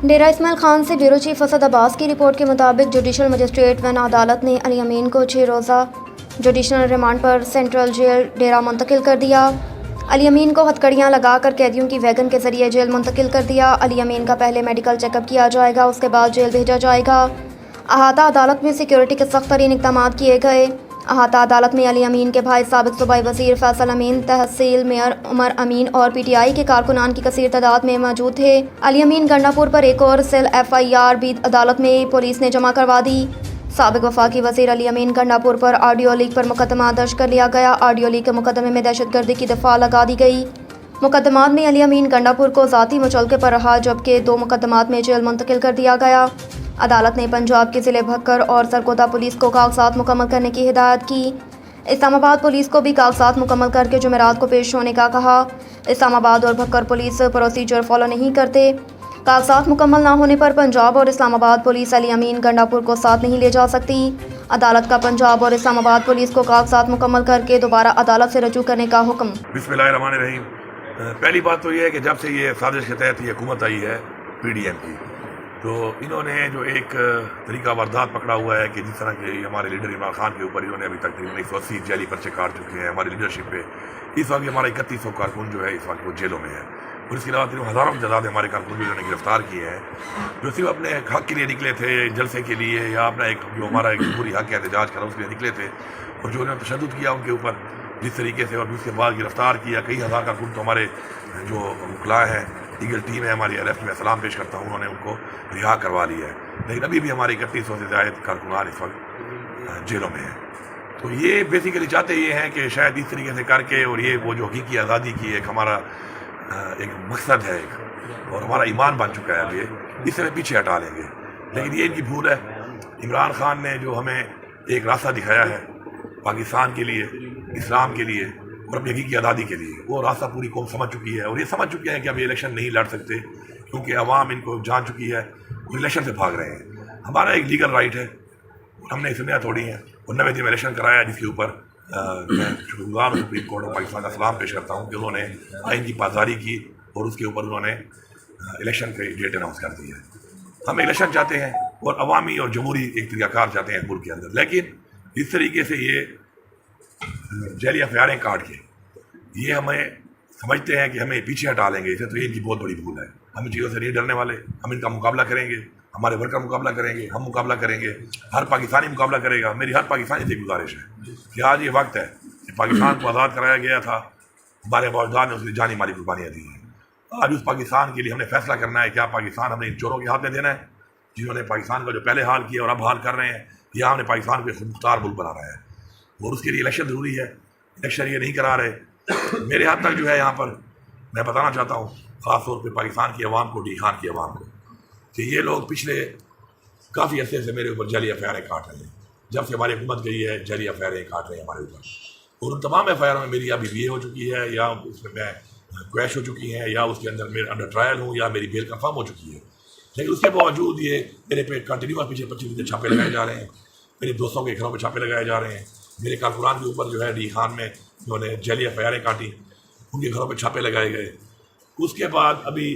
डेरा इस्माइल खान से bureau chief Asad Abbas की report के मुताबिक जुडिशल मजिस्ट्रेट वन अदालत ने अली अमीन को 6 रोज़ा जुडिशल रिमांड पर सेंट्रल जेल डेरा मुंतकिल कर दिया। अली अमीन को हथकड़ियाँ लगाकर कैदियों की वैगन के जरिए जेल मुंतकिल कर दिया। अली अमीन का पहले मेडिकल चेकअप किया जाएगा, उसके बाद जेल भेजा जाएगा। अहाता अदालत में सिक्योरिटी के सख्त तरीन इक़दाम किए गए। अहाता अदालत में अली अमीन के भाई साबिक़ सूबाई वज़ीर फैसल अमीन, तहसील मेयर उमर अमीन और PTI के कारकुनान की कसीर तादाद में मौजूद थे। अली अमीन गंडापुर पर एक और सेल FIR भी अदालत में पुलिस ने जमा करवा दी। साबिक़ वफाकी वज़ीर अली अमीन गंडापुर पर ऑडियो लीक पर मुकदमा दर्ज कर लिया गया। ऑडियो लीक के मुकदमे में दहशतगर्दी की दफ़ा लगा दी गई। मुकदमात में अली अमीन गंडापुर को ज़ाती मुचलके पर रहा, जबकि 2 मुकदमात में जेल मुंतकिल कर दिया गया। अदालत ने पंजाब के ज़िले भक्कर और सरगोदा पुलिस को कागजात मुकम्मल करने की हिदायत की। इस्लामाबाद पुलिस को भी कागजात मुकम्मल करके जुमेरात को पेश होने का कहा। इस्लामाबाद और भक्कर पुलिस प्रोसीजर फॉलो नहीं करते। कागजात मुकम्मल ना होने पर पंजाब और इस्लामाबाद पुलिस अली अमीन गंडापुर को साथ नहीं ले जा सकती। अदालत का पंजाब और इस्लामाबाद पुलिस को कागजात मुकम्मल करके दोबारा अदालत से रजू करने का हुक्म। बिस्मिल्लाहिर्रहमानिर्रहीम। पहली बात तो ये है कि जब से ये साजिश के तहत ये हुकूमत आई है PDM की, तो इन्होंने जो एक तरीका वारदात पकड़ा हुआ है कि जिस तरह के हमारे लीडर इमरान खान के ऊपर इन्होंने अभी तक तकरीबन 180 जेली पर्चे काट चुके हैं हमारी लीडरशिप पे। इस वक्त हमारा 3100 कारकुन जो है इस वक्त वो जेलों में है, और इसके अलावा तकरीबन हज़ारों की तादाद हमारे कारकुन जो इन्होंने गिरफ्तार किए हैं, जो सिर्फ अपने हक़ के लिए निकले थे, जलसे के लिए, या अपना एक जो हमारा एक पूरी हक़ एहतजाज करा उसके लिए निकले थे, और जो उन्होंने तशद्दुद किया उनके ऊपर जिस तरीके से, और उसके बाद गिरफ्तार किया कई हज़ार कारकुन। तो हमारे जो वकला हैं, लीगल टीम है हमारी LF में सलाम पेश करता हूँ, उन्होंने उनको रिहा करवा लिया है, लेकिन अभी भी हमारे 3100 से ज़ायद कारकुनान इस वक्त जेलों में हैं। तो ये बेसिकली चाहते ये हैं कि शायद इस तरीके से करके, और ये वो जो हकीकी आज़ादी की एक हमारा एक मकसद है एक, और हमारा ईमान बन चुका है, अब ये इस तरह पीछे हटा लेंगे। लेकिन ये इनकी भूल है। इमरान खान ने जो हमें एक रास्ता दिखाया है पाकिस्तान के लिए, इस्लाम के लिए और अपनी हकीकी आज़ादी के लिए, वो रास्ता पूरी कौम समझ चुकी है, और ये समझ चुके हैं कि अब ये इलेक्शन नहीं लड़ सकते, क्योंकि अवाम इनको जान चुकी है, वो इलेक्शन से भाग रहे हैं। हमारा एक लीगल राइट है, हमने इसमें थोड़ी हैं, और 90 दिन में इलेक्शन कराया, जिसके ऊपर मैं शुक्रगुजार हूँ सुप्रीम कोर्ट ऑफ पाकिस्तान का सलाम पेश करता हूँ कि उन्होंने आइन की पासदारी की, और उसके ऊपर उन्होंने इलेक्शन की डेट अनाउंस कर दी है। हम इलेक्शन चाहते हैं, और अवामी और जमहूरी एक तरीक़ाकार चाहते हैं मुल्क के अंदर, लेकिन इस तरीके से ये जेली FIR काट के ये हमें समझते हैं कि हमें पीछे हटा लेंगे, इसे तो ये इनकी बहुत बड़ी भूल है। हम इन चीज़ों से नहीं डरने वाले, हम इनका मुकाबला करेंगे, हमारे वर्कर मुकाबला करेंगे, हम मुकाबला करेंगे, हर पाकिस्तानी मुकाबला करेगा। मेरी हर पाकिस्तानी से गुजारिश है कि आज ये वक्त है कि पाकिस्तान को आज़ाद कराया गया था, हमारे मौजूदा ने उसकी जानी माली कुर्बानियाँ दी हैं। आज उस पाकिस्तान के लिए हमने फैसला करना है, क्या पाकिस्तान हमने इन चोरों के हाथ में देना है जिन्होंने पाकिस्तान का जो पहले हाल किया और अब हाल कर रहे हैं, या हमने पाकिस्तान को खुदमुख्तार मुल्क बना रहा है, और उसके लिए इलेक्शन ज़रूरी है। इलेक्शन ये नहीं करा रहे। मेरे हाथ तक जो है यहाँ पर मैं बताना चाहता हूँ ख़ास तौर पे पाकिस्तान की आवाम को, डी खान की आवाम को, कि ये लोग पिछले काफ़ी अरसे से मेरे ऊपर जेली FIR काट रहे हैं। जब से हमारी हुकूमत गई है जेली FIR काट रहे हैं हमारे ऊपर, और उन तमाम FIR में मेरी या BBA हो चुकी है, या उसमें मैं क्रैश हो चुकी हैं, या उसके अंदर मेरे अंडर ट्रायल हूँ, या मेरी बेल कन्फर्म हो चुकी है। लेकिन उसके बावजूद ये मेरे पे कंटिन्यूस पीछे 25 दिन छापे लगाए जा रहे हैं, मेरे दोस्तों के घरों पर छापे लगाए जा रहे हैं, मेरे कारकुनान के ऊपर जो है डी खान में उन्होंने जेली FIR काटी, उनके घरों पर छापे लगाए गए। उसके बाद अभी